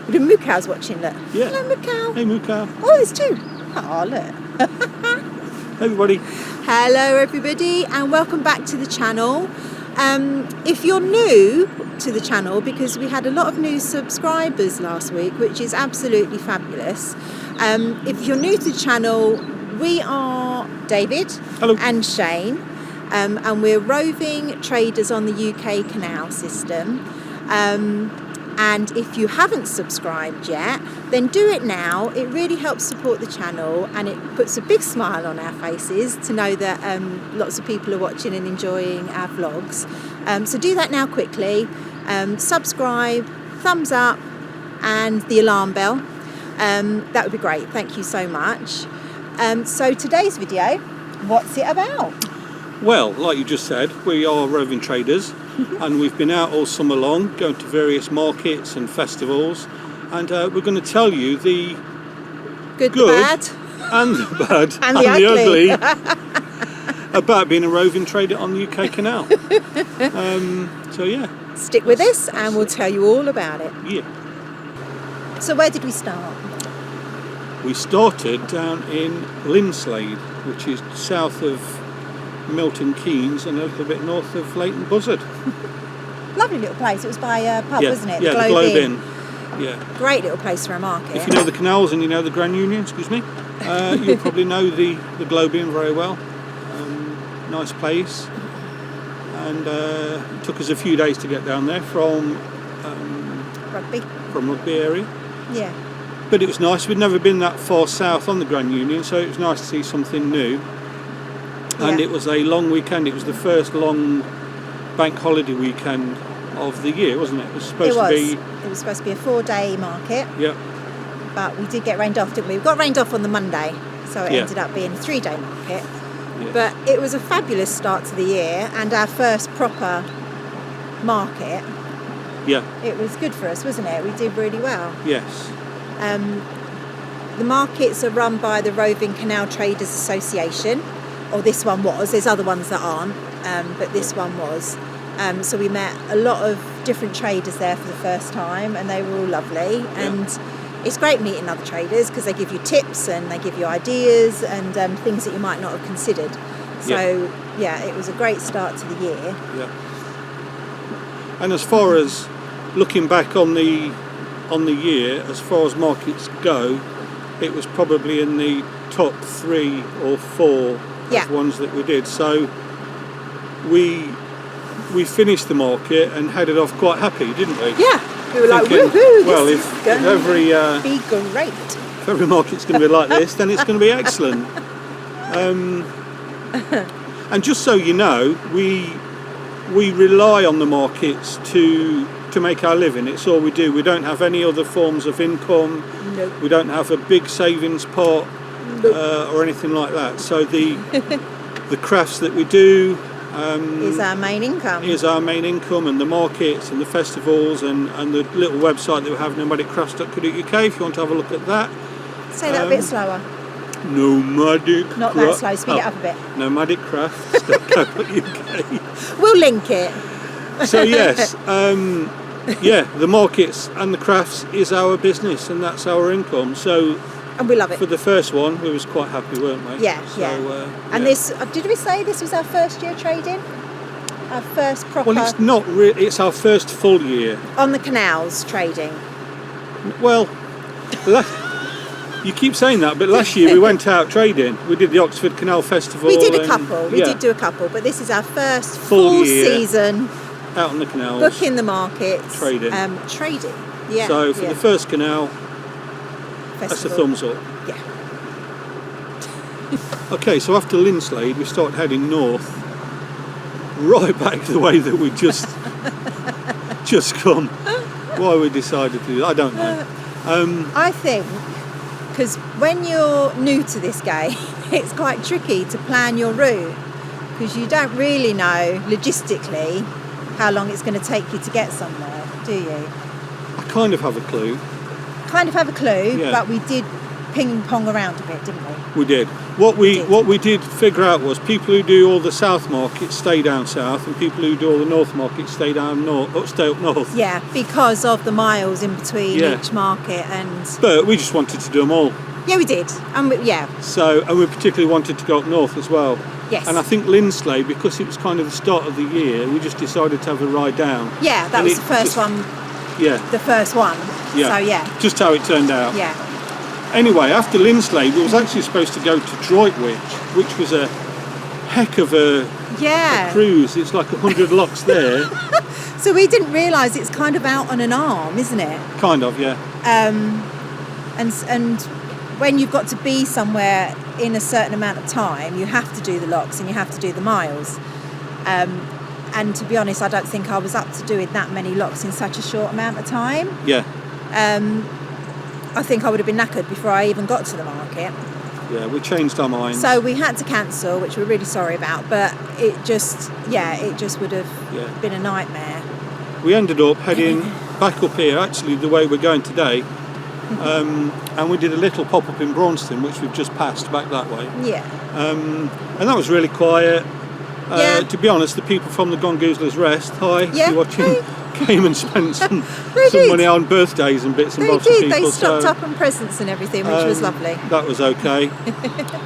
The Mukau's watching, look. Yeah. Hello, Mukau. Hey, Mukau. Oh, there's two. Oh, look. Hey, everybody. Hello, everybody, and welcome back to the channel. If you're new to the channel, because we had a lot of new subscribers last week, which is absolutely fabulous. If you're new to the channel, we are David Hello. and Shane, and we're roving traders on the UK canal system. And if you haven't subscribed yet, then do it now. It really helps support the channel, and it puts a big smile on our faces to know that lots of people are watching and enjoying our vlogs. So do that now quickly. Subscribe, thumbs up, and the alarm bell. That would be great. Thank you so much. So today's video, what's it about? Well, like you just said, we are roving traders. And we've been out all summer long, going to various markets and festivals, and we're going to tell you the good, the bad, and the bad, and the ugly about being a roving trader on the UK canal. So yeah, stick with us, and we'll tell you all about it. Yeah. So where did we start? We started down in Linslade, which is south of Milton Keynes and a little bit north of Leighton Buzzard. Lovely little place. It was by a pub, wasn't it? Yeah, the Globe Inn. Yeah. Great little place for a market. If you know the canals and you know the Grand Union, you'll probably know the Globe Inn very well. Nice place. And it took us a few days to get down there from Rugby area. Yeah. But it was nice. We'd never been that far south on the Grand Union, so it was nice to see something new. And it was a long weekend. It was the first long bank holiday weekend of the year, wasn't it? It was supposed to be. It was supposed to be a 4-day market. Yeah. But we did get rained off, didn't we? We got rained off on the Monday, so it ended up being a 3-day market. Yeah. But it was a fabulous start to the year, and our first proper market. Yeah. It was good for us, wasn't it? We did really well. Yes. The markets are run by the Roving Canal Traders Association. Or this one was. There's other ones that aren't, but this one was. So we met a lot of different traders there for the first time, and they were all lovely. Yeah. And it's great meeting other traders because they give you tips and they give you ideas and things that you might not have considered. So yeah, it was a great start to the year. Yeah. And as far as looking back on the year, as far as markets go, it was probably in the top 3 or 4. Ones that we did. So we finished the market and headed off quite happy, didn't we? Yeah, we were like, woohoo! Well, if every be great. If every market's going to be like this, then it's going to be excellent. And just so you know, we rely on the markets to make our living. It's all we do. We don't have any other forms of income. Nope. We don't have a big savings pot. Or anything like that. So the crafts that we do is our main income. And the markets and the festivals and the little website that we have, nomadicrafts.co.uk, if you want to have a look at that. Say that a bit slower. Nomadic. Not that slow. Speed it up a bit. Nomadicrafts.co.uk. We'll link it. So yes, the markets and the crafts is our business, and that's our income. So. And we love it. For the first one, we was quite happy, weren't we? Yeah, And this, did we say this was our first year trading? Our first proper... Well, it's not really, it's our first full year. On the canals trading? Well, you keep saying that, but last year we went out trading. We did the Oxford Canal Festival. We did a couple, we did do a couple, but this is our first full season. Out on the canals. Booking the markets. Trading. Trading, yeah. So for the first canal... Festival. That's a thumbs up. Yeah. Okay, so after Linslade, we started heading north, right back the way that we just come. Why we decided to do that, I don't know. I think because when you're new to this game, it's quite tricky to plan your route because you don't really know logistically how long it's going to take you to get somewhere, do you? I kind of have a clue. But we did ping pong around a bit, didn't we? We did. What we did figure out was people who do all the south markets stay down south, and people who do all the north markets stay down north, stay up north. Yeah, because of the miles in between Yeah. each market, and But we just wanted to do them all. yeah, we did. And And we particularly wanted to go up north as well. yes, And I think Lindsley, because it was kind of the start of the year, we just decided to have a ride down. yeah, that and was it the first just- one. Yeah, The first one. yeah. So yeah, Just how it turned out. yeah. Anyway, after Lindsley, we was actually supposed to go to Droitwich, which was a heck of a Yeah. cruise. It's like 100 locks there. So we didn't realise it's kind of out on an arm, isn't it? Kind of, yeah. And when you've got to be somewhere in a certain amount of time, you have to do the locks and you have to do the miles. And to be honest, I don't think I was up to doing that many locks in such a short amount of time. Yeah, I think I would have been knackered before I even got to the market. yeah, we changed our minds. So we had to cancel, which we're really sorry about, but it just would have Yeah. been a nightmare. We ended up heading back up here, actually the way we're going today, and we did a little pop-up in Braunston, which we've just passed back that way. Yeah. And that was really quiet. Yeah. To be honest, the people from the Gongoozler's Rest, hi, if Yeah, you're watching, came and spent some They did. money on birthdays and bits and They bobs for did. people. They stocked so, up on presents and everything, which was lovely. That was okay.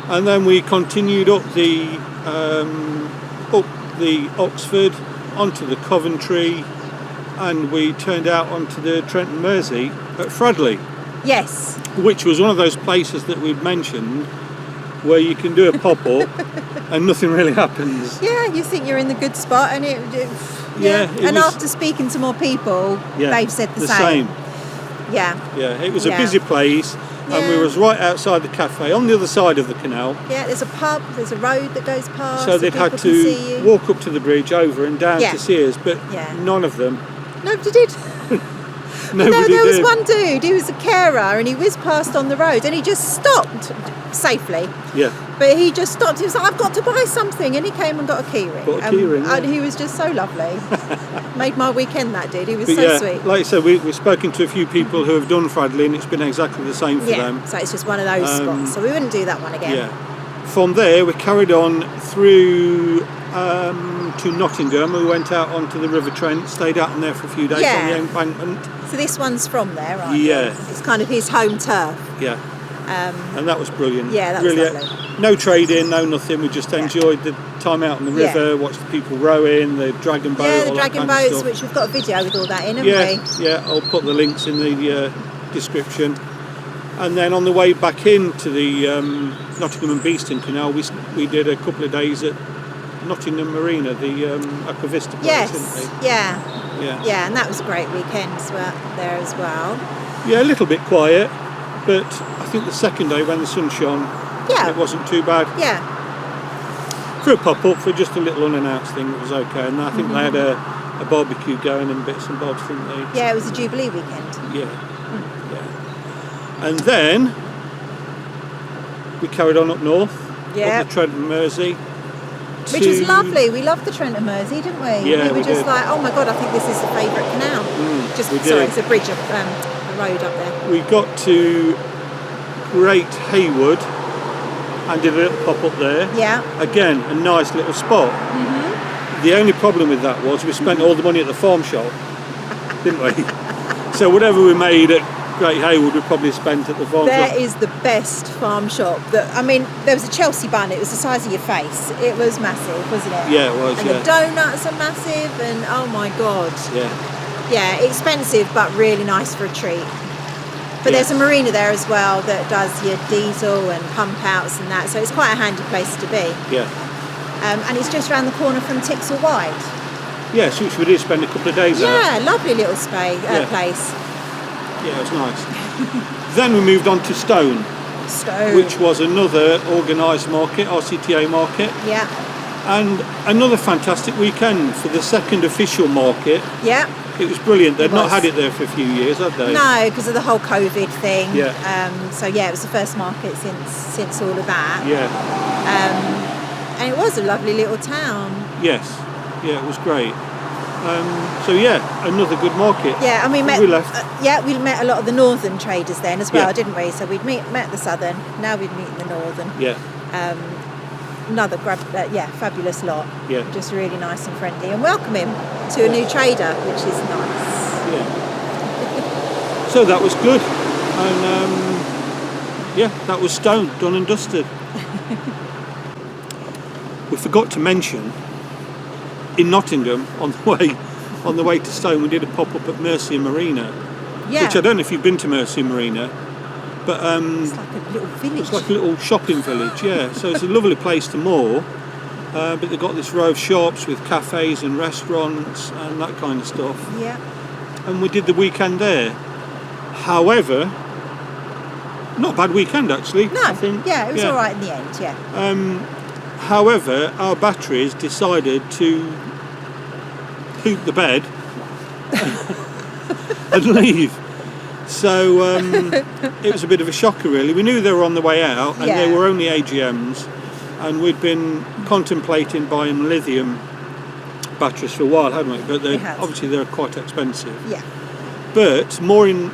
And then we continued up the Oxford, onto the Coventry, and we turned out onto the Trent and Mersey at Fradley, Yes. which was one of those places that we'd mentioned where you can do a pop-up and nothing really happens. Yeah, you think you're in the good spot, and it it and was- after speaking to more people, Yeah, they've said the same. same. Yeah. Yeah, it was a Yeah. busy place, and we Yeah. was right outside the cafe on the other side of the canal. Yeah, there's a pub, there's a road that goes past. So they'd people had can see to you. walk up to the bridge, over and down Yeah. to see us, but Yeah. none of them. Nobody did. Nobody No, there was did. one dude, he was a carer, and he whizzed past on the road, and he just stopped safely. Yeah, But he just stopped. He was like, "I've got to buy something," and he came and got a key ring. Got a key ring, And yeah. he was just so lovely. Made my weekend, that did. He was but so yeah, sweet. like I said, we've spoken to a few people who have done Fradley, and it's been exactly the same for Yeah, them. so it's just one of those spots. So we wouldn't do that one again. Yeah. From there, we carried on through to Nottingham. We went out onto the River Trent, stayed out on there for a few days Yeah. on the embankment. So this one's from there, right? Yeah. It's kind of his home turf. Yeah, Um, and that was brilliant. Yeah, that was really, lovely. No trading, no nothing. We just enjoyed the time out on the Yeah. river, watched the people rowing, the dragon boat, yeah, the all that dragon kind of boats, stuff. which we've got a video with all that in, haven't Yeah, we? yeah. I'll put the links in the description. And then on the way back into the Nottingham and Beeston Canal, we did a couple of days at Nottingham Marina, the Aquavista place, Yes, didn't yeah, we? Yeah. yeah, and that was a great weekend there as well. Yeah, a little bit quiet, but I think the second day when the sun shone, Yeah. it wasn't too bad. Yeah, For a pop-up, for just a little unannounced thing, it was okay. And I think they had a barbecue going and bits and bobs, didn't they? yeah, it was a Jubilee weekend. Yeah. And then we carried on up north, Yeah. up the Trent and Mersey. Which to- was lovely. We loved the Trent and Mersey, didn't we? Yeah, we were we just did. like, oh my god, I think this is the favourite canal. Just we sorry, did. it's a bridge up a road up there. We got to Great Haywood and did a little pop up there. Yeah. Again, a nice little spot. The only problem with that was we spent all the money at the farm shop, didn't we? So whatever we made at Great Haywood, we probably spent at the farm There shop. is the best farm shop. There was a Chelsea bun. It was the size of your face. It was massive, wasn't it? Yeah, it was. And Yeah, the donuts are massive, and oh my god. yeah, Yeah, expensive but really nice for a treat. But Yeah. there's a marina there as well that does your diesel and pump outs and that, so it's quite a handy place to be. yeah. And it's just around the corner from Tixall Wide. Yes, which we did spend a couple of days at. Yeah, lovely little Yeah. place. Yeah, it was nice. Then we moved on to Stone, Stone. which was another organised market, RCTA market, Yeah, and another fantastic weekend for the second official market. yeah. It was brilliant. They'd It not was. had it there for a few years, had they? No, because of the whole COVID thing. Yeah. So yeah, it was the first market since all of that. Yeah. And it was a lovely little town. Yes. Yeah, it was great. So yeah, another good market. Yeah, and we met. We left. We met a lot of the northern traders then as well, Yeah. didn't we? So we'd met the southern. Now we'd meet the northern. Yeah. Another fabulous lot. Yeah. Just really nice and friendly and welcoming to a new trader, which is nice. Yeah. So that was good, and that was Stone, done and dusted. We forgot to mention, in Nottingham on the way to Stone, we did a pop up at Mercia Marina, which I don't know if you've been to Mercia Marina, but it's like a little village. it's like a little shopping village. Yeah, so it's a lovely place to moor. But they've got this row of shops with cafes and restaurants and that kind of stuff. Yeah. And we did the weekend there. However, not a bad weekend actually. No. I think. Yeah, it was all right in the end. Yeah. However, our batteries decided to poop the bed and leave. So it was a bit of a shocker, really. We knew they were on the way out, and they were only AGMs, and we'd been contemplating buying lithium batteries for a while, hadn't we? But obviously they're quite expensive. Yeah. But mooring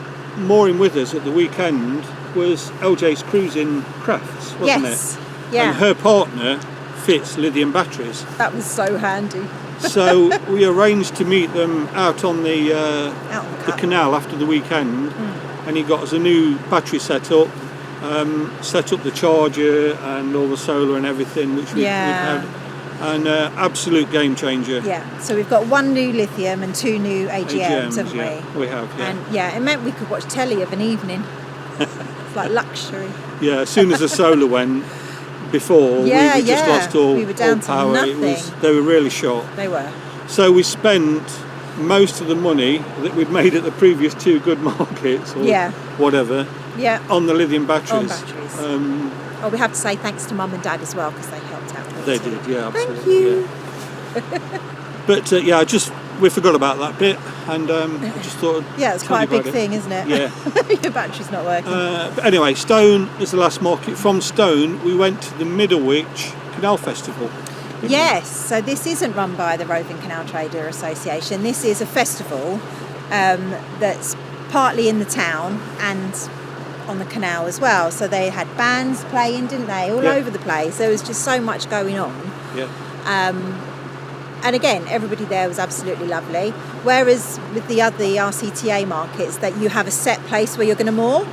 with us at the weekend was LJ's Cruising Crafts, wasn't it? Yeah. And her partner fits lithium batteries. That was so handy. So we arranged to meet them out on the canal after the weekend, and he got us a new battery set up the charger and all the solar and everything, which we've had. An absolute game changer. Yeah, so we've got one new lithium and two new AGMs, haven't we? Yeah, we have, yeah. And it meant we could watch telly of an evening. It's like luxury. Yeah, as soon as the solar went, before we just lost all, we were down to power. nothing. They were really short. They were. So we spent most of the money that we'd made at the previous two good markets, or whatever, on the lithium batteries. On batteries. We have to say thanks to Mum and Dad as well, because they helped out. They did, yeah, absolutely. Thank you. Yeah. But we forgot about that bit, and I just thought. Yeah, it's quite a big thing, isn't it? Yeah. Your battery's not working. But anyway, Stone is the last market. From Stone, we went to the Middlewich Canal Festival. Yes, so this isn't run by the Roving Canal Trader Association. This is a festival that's partly in the town and on the canal as well. So they had bands playing, didn't they, all over the place. There was just so much going on. Yeah. And again, everybody there was absolutely lovely. Whereas with the other RCTA markets, that you have a set place where you're going to moor,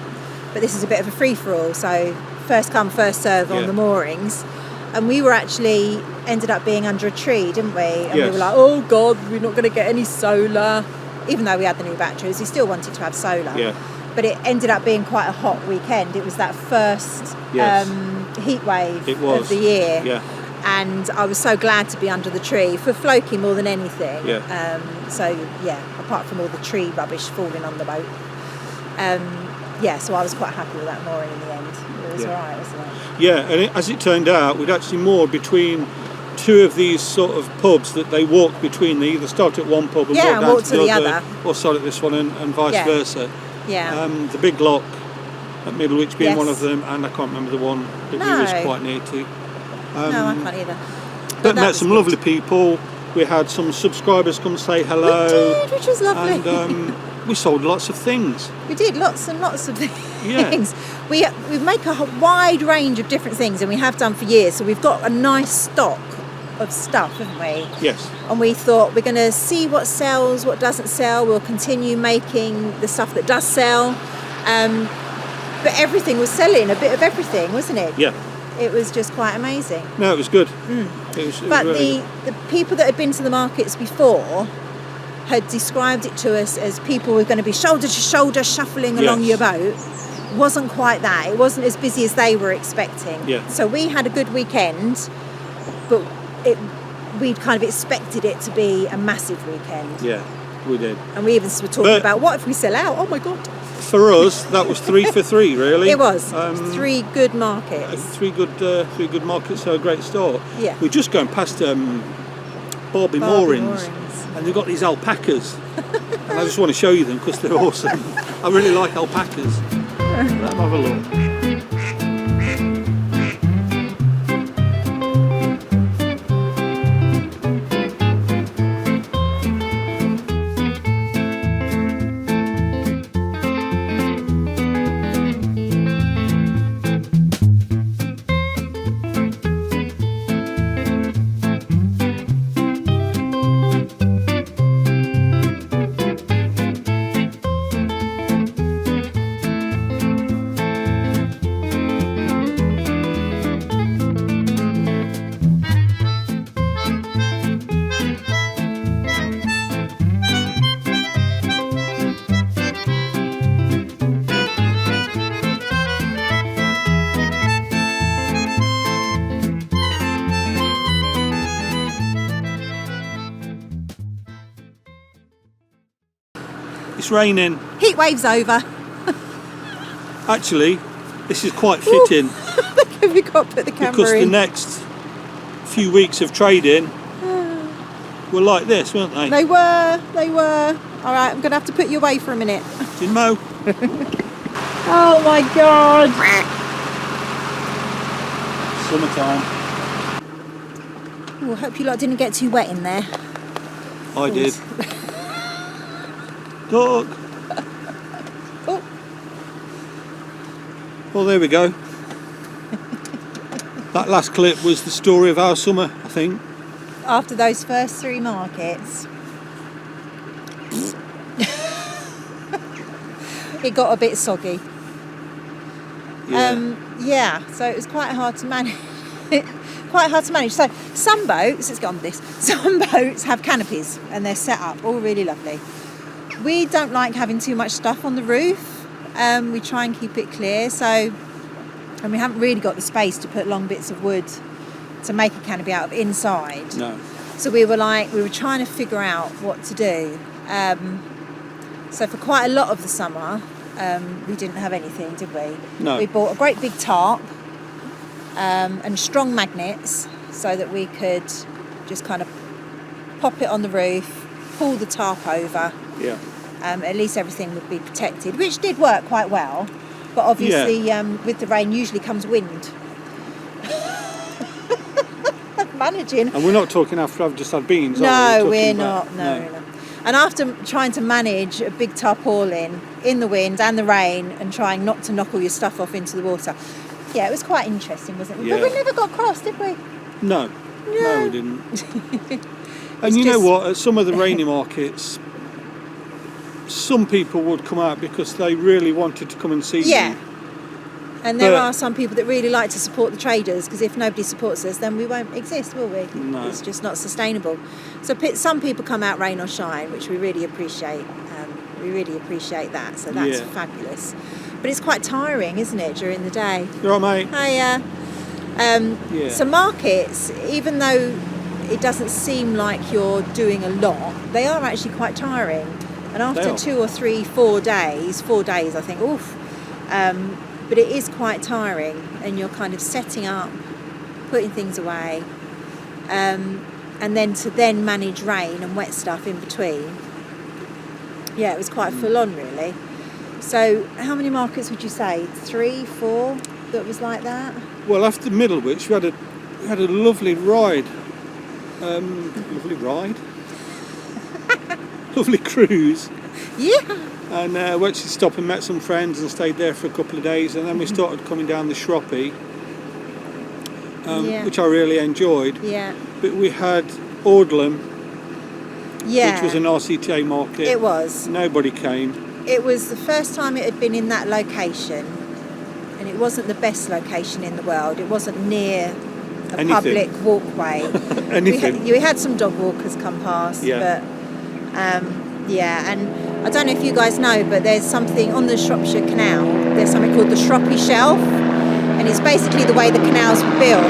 but this is a bit of a free-for-all. So first come, first serve on the moorings. And we were actually ended up being under a tree, didn't we? And we were like, oh God, we're not going to get any solar. Even though we had the new batteries, we still wanted to have solar. Yeah. But it ended up being quite a hot weekend. It was that first heat wave of the year. Yeah. And I was so glad to be under the tree for Floki more than anything. Yeah. Apart from all the tree rubbish falling on the boat. So I was quite happy with that mooring in the end. It was all right, wasn't it? Yeah, and as it turned out, we'd actually moored between two of these sort of pubs that they walked between. They either start at one pub and walk down to the other, or start at this one and vice versa. Yeah. The Big Lock at Middlewich being one of them, and I can't remember the one that we was quite near to. No, I can't either. But met some lovely people. We had some subscribers come say hello. We did, which was lovely. And we sold lots of things. We did lots and lots of things. Yeah. We make a wide range of different things, and we have done for years. So we've got a nice stock of stuff, haven't we? Yes. And we thought we're going to see what sells, what doesn't sell. We'll continue making the stuff that does sell. But everything was selling, a bit of everything, wasn't it? Yeah. It was just quite amazing. No, it was good. But the people that had been to the markets before had described it to us as people were going to be shoulder to shoulder shuffling along your boat. It wasn't quite that. It wasn't as busy as they were expecting. Yeah. So we had a good weekend, but we'd kind of expected it to be a massive weekend. Yeah, we did. And we even were talking about, what if we sell out? Oh my God. For us, that was 3 for 3, really. It was 3 good markets. Three good markets, so a great start. Yeah. We're just going past Barbie Moorings, and they've got these alpacas, and I just want to show you them because they're awesome. I really like alpacas. Let's have a look. It's raining. Heat wave's over. Actually, this is quite fitting We got to put the camera because the in. next few weeks of trading were like this, weren't they? They were. All right, I'm going to have to put you away for a minute. Did Mo? Oh my God. Summertime. Oh, I hope you lot didn't get too wet in there. I did. Dog. Oh. Well, there we go. That last clip was the story of our summer, I think. After those first 3 markets, it got a bit soggy. Yeah. So it was quite hard to manage. So some boats, let's get on with this. Some boats have canopies and they're set up all really lovely. We don't like having too much stuff on the roof. We try and keep it clear. And we haven't really got the space to put long bits of wood to make a canopy out of inside. No. So we were trying to figure out what to do. So for quite a lot of the summer, we didn't have anything, did we? No. We bought a great big tarp and strong magnets so that we could just kind of pop it on the roof, pull the tarp over. Yeah. At least everything would be protected, which did work quite well. But obviously, with the rain usually comes wind. Managing. And we're not talking after I've just had beans, are No, we? we're not. No, we're not. And after trying to manage a big tarpaulin in the wind and the rain and trying not to knock all your stuff off into the water, yeah, it was quite interesting, wasn't it? Yeah. But we never got cross, did we? No, we didn't. And you know just- what? At some of the rainy markets, some people would come out because they really wanted to come and see Yeah. you. And there But- are some people that really like to support the traders, because if nobody supports us, then we won't exist, will we? No. It's just not sustainable. So some people come out rain or shine, which we really appreciate. We really appreciate that. So that's Yeah. fabulous. But it's quite tiring, isn't it, during the day? You all right, mate? Hiya. Yeah. So markets, even though it doesn't seem like you're doing a lot, they are actually quite tiring. And after They are. 2 or 3, 4 days, I think, oof. But it is quite tiring, and you're kind of setting up, putting things away, and then to manage rain and wet stuff in between. Yeah, it was quite full on, really. So how many markets would you say? 3, 4 that was like that? Well, after Middlewich, we had a lovely ride. Lovely cruise. Yeah. And we actually stopped and met some friends and stayed there for a couple of days, and then we started coming down the Shroppie, Yeah. which I really enjoyed. Yeah. But we had Audlam, Yeah. which was an RCTA market. It was. Nobody came. It was the first time it had been in that location, and it wasn't the best location in the world. It wasn't near a Anything. public walkway. Anything. We had some dog walkers come past, Yeah. but and I don't know if you guys know, but there's something on the Shropshire Canal. There's something called the Shroppie Shelf, and it's basically the way the canal's built.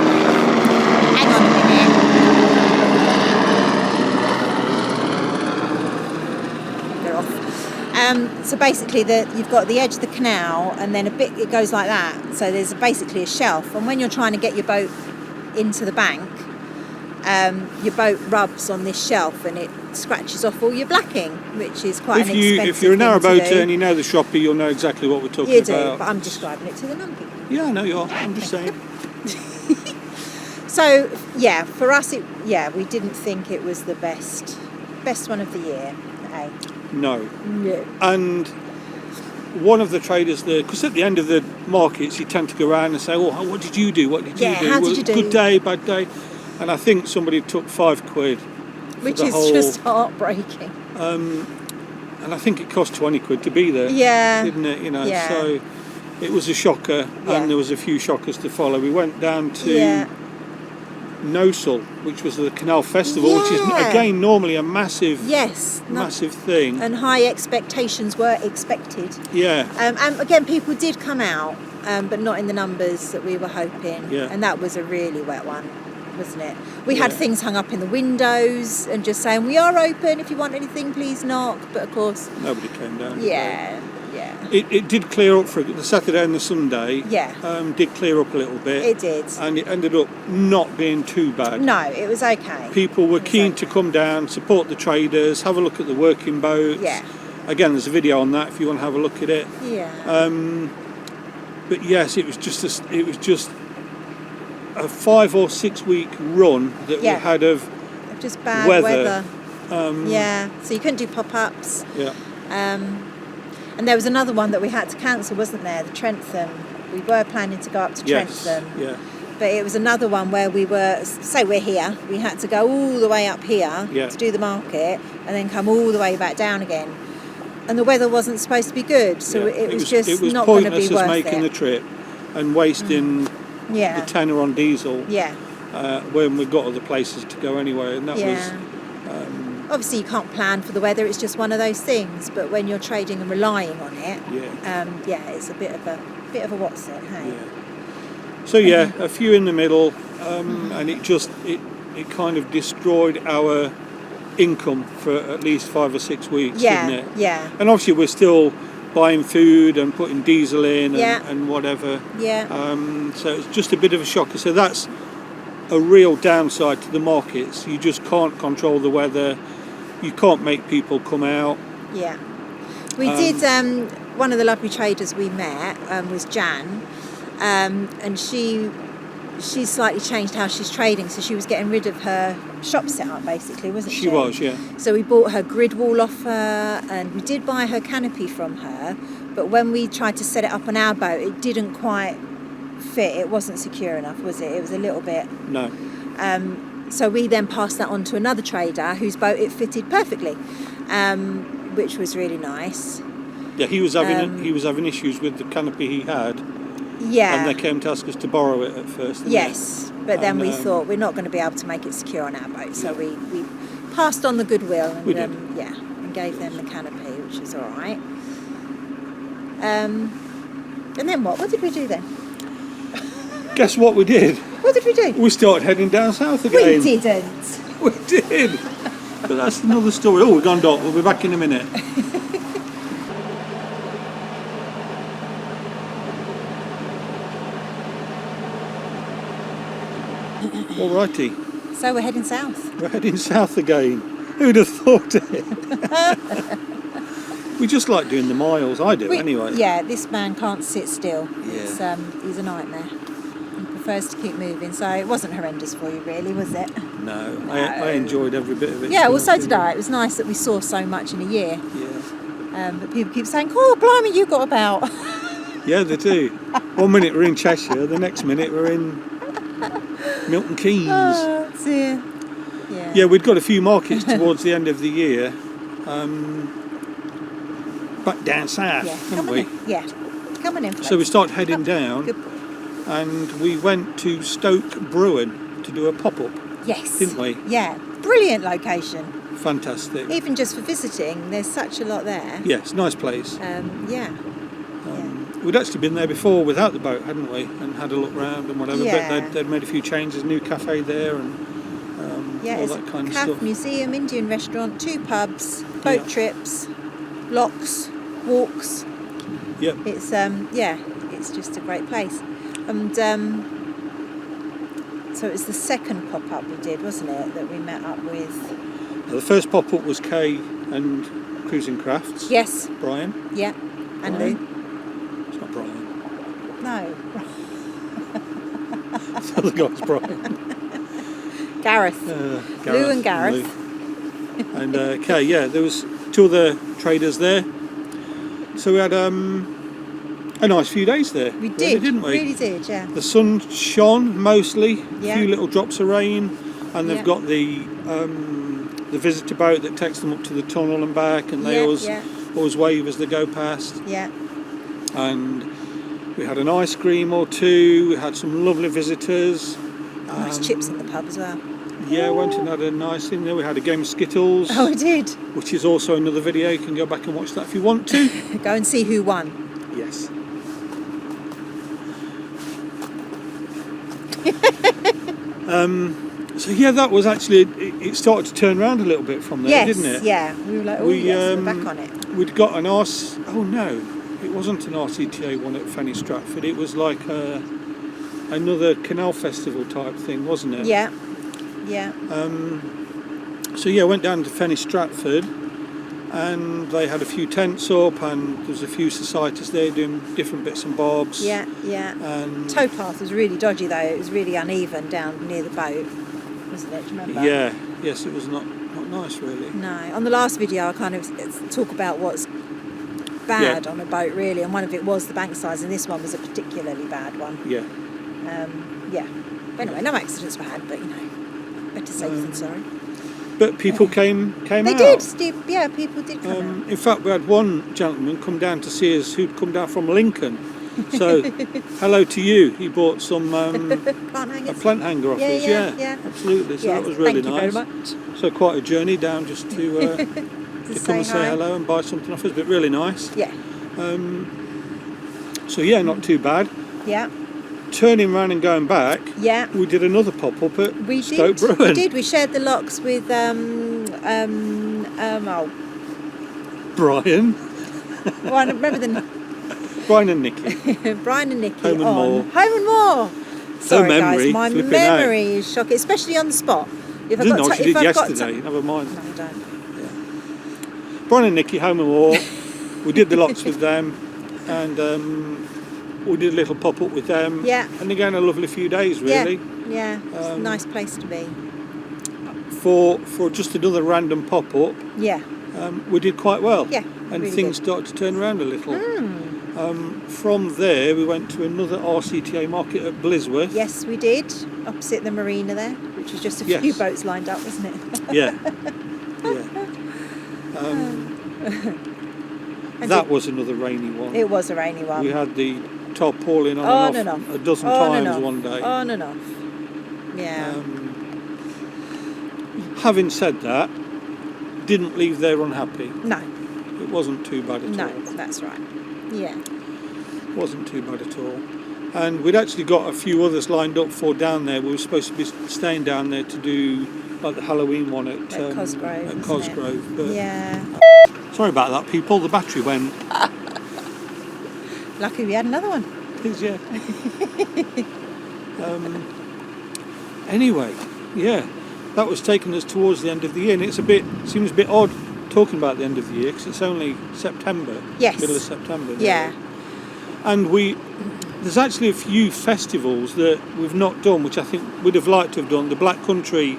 Hang on a minute. They're off. So basically, you've got the edge of the canal, and then a bit it goes like that. So there's basically a shelf, and when you're trying to get your boat into the bank, your boat rubs on this shelf and it scratches off all your blacking, which is quite an expensive If you're a thing to narrowboater do. and you know the Shroppie, you'll know exactly what we're talking You do, about. but I'm describing it to the non-people. Yeah, I know you are. I'm just saying. So yeah, for us, we didn't think it was the best one of the year. Eh? No. No. And one of the traders there, because at the end of the markets, you tend to go around and say, "Oh, what did you do? What did Yeah, you do? how did you do?" Good day, bad day." And I think somebody took £5, Which the is whole- just heartbreaking. and I think it cost £20 to be there. Yeah. Didn't it? You know, Yeah. so it was a shocker, Yeah. and there was a few shockers to follow. We went down to Yeah. Nosal, which was the Canal Festival, which is Yeah. again normally a massive, Yes. massive thing. And high expectations were expected. Yeah. And again, people did come out, but not in the numbers that we were hoping. Yeah. And that was a really wet one. wasn't it? We had things hung up in the windows and just saying, we are open, if you want anything, please knock. But of course... Nobody came down. Yeah. It did clear up for the Saturday and the Sunday. Yeah. Did clear up a little bit. It did. And it ended up not being too bad. No, it was okay. People were keen to come down, support the traders, have a look at the working boats. Yeah. Again, there's a video on that if you want to have a look at it. Yeah. But yes, it was just a 5 or 6 week run that we had of just bad weather. So you couldn't do pop-ups. Yeah. And there was another one that we had to cancel, wasn't there? The Trentham. We were planning to go up to Trentham. Yeah. But it was another one where we were, say we're here, we had to go all the way up here to do the market and then come all the way back down again. And the weather wasn't supposed to be good, so it was just not going to be worth it. It was pointless us making the trip and wasting the tenner on diesel when we've got other places to go anyway. And that was... Obviously, you can't plan for the weather. It's just one of those things. But when you're trading and relying on it, it's a bit of a what's it, hey? Yeah. So a few in the middle, and it kind of destroyed our income for at least 5 or 6 weeks, didn't it? Yeah. And obviously, we're still buying food and putting diesel in and whatever. Yeah. So it's just a bit of a shocker. So that's a real downside to the markets. You just can't control the weather. You can't make people come out. Yeah. We did, one of the lovely traders we met was Jan, and she slightly changed how she's trading, so she was getting rid of her shop setup basically, wasn't she? She was, yeah. So we bought her grid wall off her, and we did buy her canopy from her, but when we tried to set it up on our boat, it didn't quite fit. It wasn't secure enough, was it? It was a little bit... No. So we then passed that on to another trader whose boat it fitted perfectly, which was really nice. Yeah, he was having issues with the canopy he had. Yeah. And they came to ask us to borrow it at first. Yes, but then we thought we're not going to be able to make it secure on our boat, so we passed on the goodwill and and gave them the canopy, which is all right. And then what? What did we do then? Guess what we did? What did we do? We started heading down south again. We didn't. We did. But that's another story. Oh, we've gone dark. We'll be back in a minute. Alrighty. So we're heading south. We're heading south again. Who'd have thought it? We just like doing the miles. I do anyway. Yeah, this man can't sit still. Yeah. He's a nightmare. He prefers to keep moving, so it wasn't horrendous for you really, was it? No. I enjoyed every bit of it. Yeah, well so did I. It was nice that we saw so much in a year. Yeah. But people keep saying, oh blimey, you got about. Yeah, they do. 1 minute we're in Cheshire, the next minute we're in Milton Keynes. Oh dear. Yeah, we'd got a few markets towards the end of the year. Back down south, haven't we? Yeah, coming in. So we started heading down, Good. and we went to Stoke Bruin to do a pop-up. Yes. Didn't we? Yeah, brilliant location. Fantastic. Even just for visiting, there's such a lot there. Yes, nice place. Yeah. We'd actually been there before without the boat, hadn't we? And had a look round and whatever. Yeah. But they'd made a few changes, new cafe there and all that kind of stuff. Museum, Indian restaurant, 2 pubs, boat trips, locks, walks. Yep. It's it's just a great place. And so it was the second pop-up we did, wasn't it, that we met up with? The first pop-up was Kay and Cruising Crafts. Yes. Brian. Yeah. And Brian? Lou. It's not Brian. No. The other guy's Brian. Gareth. Lou and Gareth. And Kay, there was 2 other traders there. So we had a nice few days there. We did, didn't we? Really did, yeah. The sun shone mostly, Yeah. a few little drops of rain, and they've got the visitor boat that takes them up to the tunnel and back, and they always wave as they go past. Yeah. And we had an ice cream or 2. We had some lovely visitors. Nice chips in the pub as well. Yeah, went and had a nice thing there. We had a game of Skittles. Oh, we did. Which is also another video. You can go back and watch that if you want to. Go and see who won. So yeah, that was actually, it started to turn around a little bit from there, didn't it? Yeah. We were like, oh yes, we're back on it. We'd got an oh no, it wasn't an RCTA one at Fenny Stratford, it was like another canal festival type thing, wasn't it? Yeah. So yeah, I went down to Fenny Stratford and they had a few tents up and there was a few societies there doing different bits and bobs. Yeah. And Towpath was really dodgy though, it was really uneven down near the boat, wasn't it? Do you remember? yeah, yes, it was not nice really. No, on the last video I kind of talk about what's bad on a boat really, and one of it was the bank size, and this one was a particularly bad one. Yeah. But anyway, no accidents were had, but you know, better safe than sorry. But people came They out. did, yeah, people did come out. In fact, we had one gentleman come down to see us who'd come down from Lincoln. So, hello to you. He bought some a plant hanger off us. Yeah, absolutely. So that was really nice. Thank you very much. So quite a journey down just to come and say hello and buy something off us, but really nice. Yeah. So yeah, not too bad. Yeah. Turning around and going back, we did another pop-up at Stoke Bruin. We did. We shared the locks with Brian. Well, I remember the Brian and Nikki. Brian and Nikki Home and on More. Home and More. Sorry memory, guys, my flipping memory is shocking, especially on the spot. If I didn't know what you did yesterday. Never mind. No, I don't. Brian and Nikki, Home and More. We did the locks with them, and we did a little pop-up with them. Yeah. And again, a lovely few days, really. Yeah. It's a nice place to be. For just another random pop-up, Yeah. we did quite well. Yeah. And really things good. started to turn around a little. From there, we went to another RCTA market at Blisworth. Yes, we did. Opposite the marina there, which was just a few boats lined up, wasn't it? Yeah. That was another rainy one. It was a rainy one. We had the tarpaulin on and off a dozen times one day. On and off. Yeah. Having said that, didn't leave there unhappy. No. It wasn't too bad at all. No, that's right. Yeah. Wasn't too bad at all. And we'd actually got a few others lined up for down there. We were supposed to be staying down there to do like the Halloween one at Cosgrove. Cosgrove. But yeah. Sorry about that, people. The battery went. Lucky we had another one. Please, yeah. Anyway, yeah, that was taking us towards the end of the year, and seems a bit odd talking about the end of the year because it's only September. Yes. Middle of September. Yeah. And there's actually a few festivals that we've not done, which I think we'd have liked to have done. The Black Country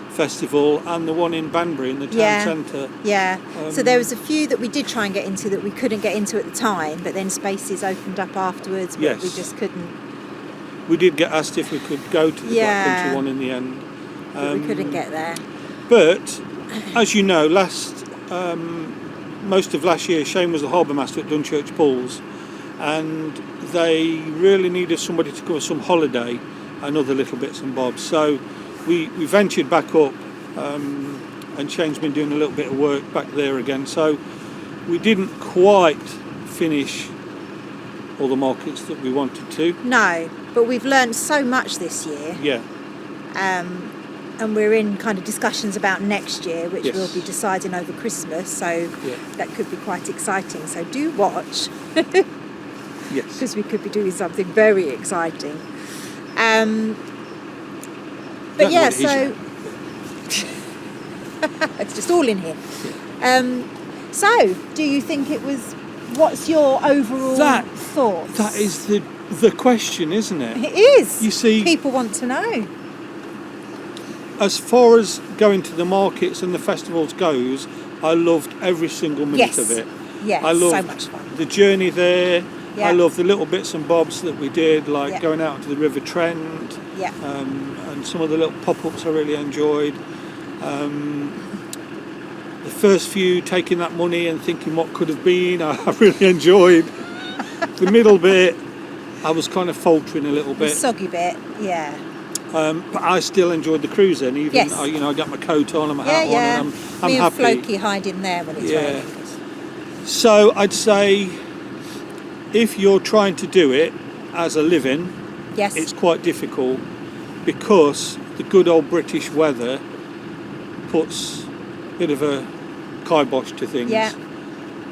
Festival and the one in Banbury in the town centre. Yeah. So there was a few that we did try and get into that we couldn't get into at the time, but then spaces opened up afterwards, but we just couldn't. We did get asked if we could go to the Black Country one in the end. But we couldn't get there. But, as you know, most of last year, Shane was the harbour master at Dunchurch Pools, and they really needed somebody to cover some holiday and other little bits and bobs. So we ventured back up, and Shane's been doing a little bit of work back there again. So we didn't quite finish all the markets that we wanted to. No, but we've learned so much this year. Yeah. And we're in kind of discussions about next year, which we'll be deciding over Christmas, so that could be quite exciting. So do watch. Yes. Because we could be doing something very exciting. But so it's just all in here. So, do you think it was? What's your overall thoughts? That is the question, isn't it? It is. You see, people want to know. As far as going to the markets and the festivals goes, I loved every single minute of it. Yeah, I loved so much fun. the journey there. Yeah. I loved the little bits and bobs that we did, like going out to the River Trent. Yeah. And some of the little pop-ups I really enjoyed. The first few, taking that money and thinking what could have been, I really enjoyed. The middle bit, I was kind of faltering a little bit. The soggy bit, yeah. But I still enjoyed the cruising, even I got my coat on and my hat on, and I'm happy. Me and Floki hide in there when it's raining. So I'd say, if you're trying to do it as a living, yes, it's quite difficult because the good old British weather puts a bit of a kibosh to things. Yeah.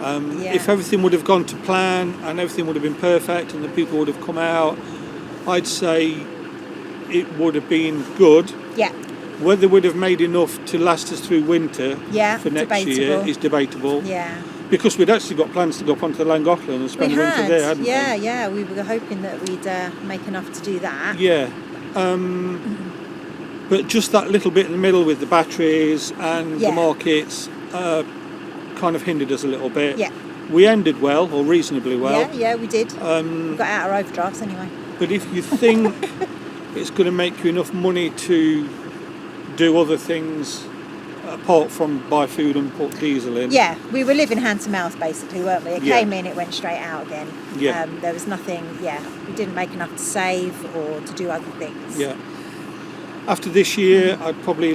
If everything would have gone to plan and everything would have been perfect and the people would have come out, I'd say it would have been good. Yeah. Whether we'd have made enough to last us through winter for next year is debatable. Yeah. Because we'd actually got plans to go up onto Llangollen and spend the winter there, hadn't we? Yeah. We were hoping that we'd make enough to do that. Yeah. But just that little bit in the middle with the batteries and the markets kind of hindered us a little bit. Yeah. We ended well, or reasonably well. Yeah, we did. We got out our overdrafts anyway. But if you think it's going to make you enough money to do other things apart from buy food and put diesel in. Yeah, we were living hand to mouth basically, weren't we? It Yeah. came in, it went straight out again. Yeah. There was nothing, we didn't make enough to save or to do other things. Yeah. After this year, I'd probably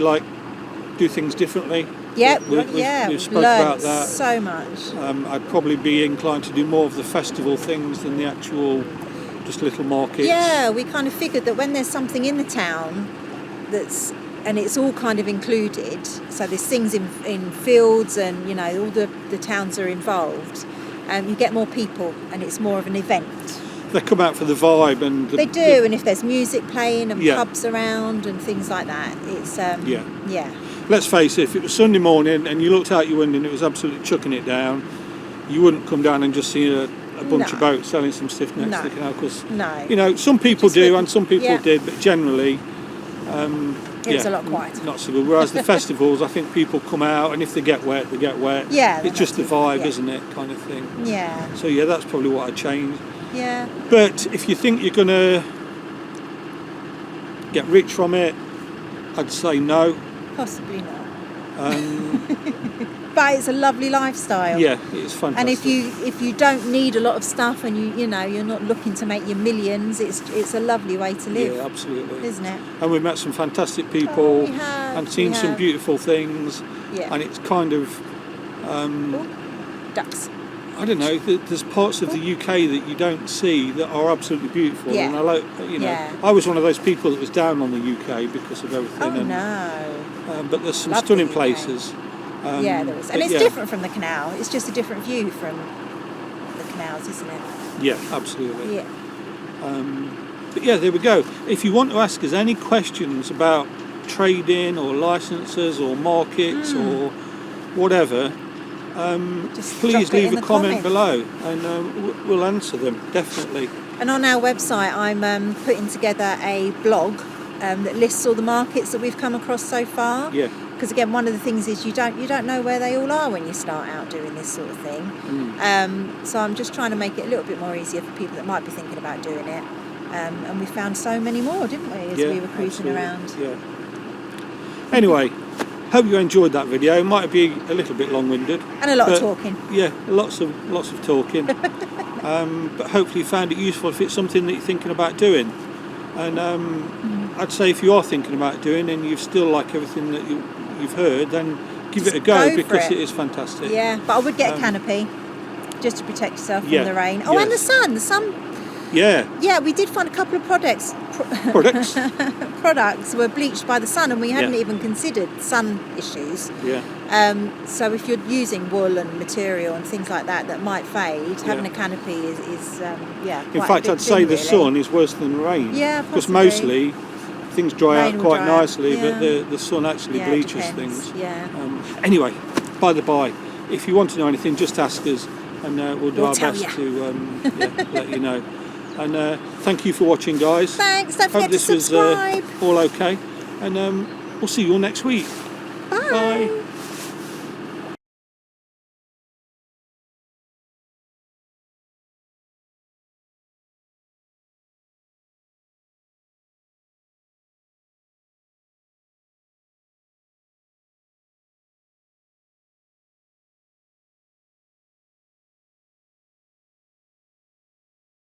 do things differently. Yeah, we've spoke learned about that. so much. I'd probably be inclined to do more of the festival things than the actual just little markets. Yeah, we kind of figured that when there's something in the town and it's all kind of included, so there's things in fields and, you know, all the towns are involved, you get more people and it's more of an event. They come out for the vibe and... They do, and if there's music playing and Yeah. pubs around and things like that, it's... Yeah. Let's face it, if it was Sunday morning and you looked out your window and it was absolutely chucking it down, you wouldn't come down and just see a bunch of boats selling some stiff next to the canal, because, you know, some people do and some people did, but generally... it was a lot quieter. Not so good. Whereas the festivals, I think people come out and if they get wet, they get wet. Yeah. It's just the vibe, isn't it, kind of thing. Yeah. So yeah, that's probably what I'd change. Yeah. But if you think you're going to get rich from it, I'd say no. Possibly not. But it's a lovely lifestyle. Yeah, it's fantastic. And if you don't need a lot of stuff and you know you're not looking to make your millions, it's a lovely way to live. Yeah, absolutely. Isn't it? And we've met some fantastic people We have, and seen some beautiful things. Yeah. And it's kind of Ducks. I don't know. There's parts of the UK that you don't see that are absolutely beautiful. Yeah. And I was one of those people that was down on the UK because of everything. Oh and, no. but there's some Love the stunning UK. places. Yeah, there is, and it's different from the canal. It's just a different view from the canals, isn't it? Yeah, absolutely. Yeah. But yeah, there we go. If you want to ask us any questions about trading or licenses or markets or whatever, Just please drop it leave in a the comment comments. below and we'll answer them, definitely. And on our website, I'm putting together a blog that lists all the markets that we've come across so far. Yeah. Because again, one of the things is you don't know where they all are when you start out doing this sort of thing. So I'm just trying to make it a little bit more easier for people that might be thinking about doing it. And we found so many more, didn't we, as we were cruising around? Yeah. Anyway, hope you enjoyed that video. It might be a little bit long-winded. And a lot of talking. Yeah, lots of talking. But hopefully you found it useful if it's something that you're thinking about doing. And I'd say if you are thinking about doing and you still like everything that you've heard, then give it a go because it is fantastic. Yeah, but I would get a canopy just to protect yourself from the rain. Oh, yes. and the sun. The sun. Yeah. Yeah, we did find a couple of products were bleached by the sun, and we hadn't even considered sun issues. Yeah. So if you're using wool and material and things like that might fade, having a canopy is In fact, I'd say the sun is worse than the rain. Yeah, because possibly. mostly things dry Rain out will quite dry out, nicely, but the sun actually it bleaches depends, things. Yeah. Anyway, by the by, if you want to know anything, just ask us, and we'll do our best to let you know. And thank you for watching, guys. Thanks. Don't Hope forget to this was subscribe. all okay, and we'll see you all next week. Bye. Bye.